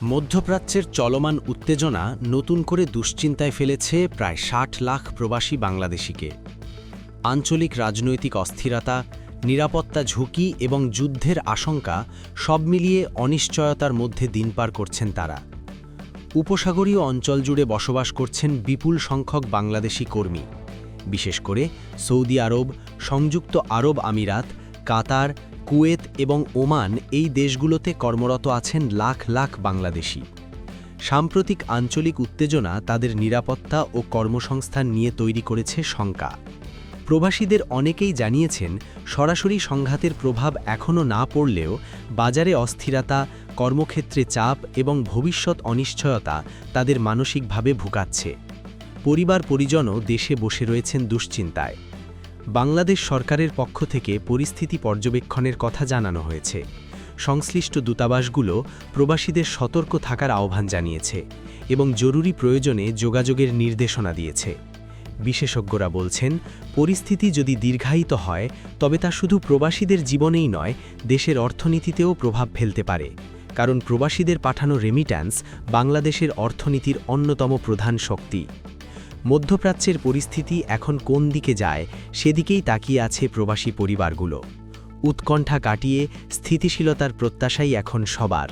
মধ্যপ্রাচ্যের চলমান উত্তেজনা নতুন করে দুশ্চিন্তায় ফেলেছে প্রায় ৬০ লাখ প্রবাসী বাংলাদেশিকে। আঞ্চলিক রাজনৈতিক অস্থিরতা, নিরাপত্তা ঝুঁকি এবং যুদ্ধের আশঙ্কা সব মিলিয়ে অনিশ্চয়তার মধ্যে দিন পার করছেন তারা। উপসাগরীয় অঞ্চল জুড়ে বসবাস করছেন বিপুল সংখ্যক বাংলাদেশি কর্মী, বিশেষ করে সৌদি আরব, সংযুক্ত আরব আমিরাত, কাতার, কুয়েত এবং ওমান এই দেশগুলোতে কর্মরত আছেন লাখ লাখ বাংলাদেশি। সাম্প্রতিক আঞ্চলিক উত্তেজনা তাদের নিরাপত্তা ও কর্মসংস্থান নিয়ে তৈরি করেছে শঙ্কা। প্রবাসীদের অনেকেই জানিয়েছেন, সরাসরি সংঘাতের প্রভাব এখনও না পড়লেও বাজারে অস্থিরতা, কর্মক্ষেত্রে চাপ এবং ভবিষ্যৎ অনিশ্চয়তা তাদের মানসিকভাবে ভুগাচ্ছে। পরিবার-পরিজনও দেশে বসে রয়েছেন দুশ্চিন্তায়। বাংলাদেশ সরকারের পক্ষ থেকে পরিস্থিতি পর্যবেক্ষণের কথা জানানো হয়েছে। সংশ্লিষ্ট দূতাবাসগুলো প্রবাসীদের সতর্ক থাকার আহ্বান জানিয়েছে এবং জরুরি প্রয়োজনে যোগাযোগের নির্দেশনা দিয়েছে। বিশেষজ্ঞরা বলছেন, পরিস্থিতি যদি দীর্ঘায়িত হয় তবে তা শুধু প্রবাসীদের জীবনেই নয়, দেশের অর্থনীতিতেও প্রভাব ফেলতে পারে। কারণ প্রবাসীদের পাঠানো রেমিট্যান্স বাংলাদেশের অর্থনীতির অন্যতম প্রধান শক্তি। মধ্যপ্রাচ্যের পরিস্থিতি এখন কোন দিকে যায় সেদিকেই তাকিয়ে আছে প্রবাসী পরিবারগুলো। উৎকণ্ঠা কাটিয়ে স্থিতিশীলতার প্রত্যাশাই এখন সবার।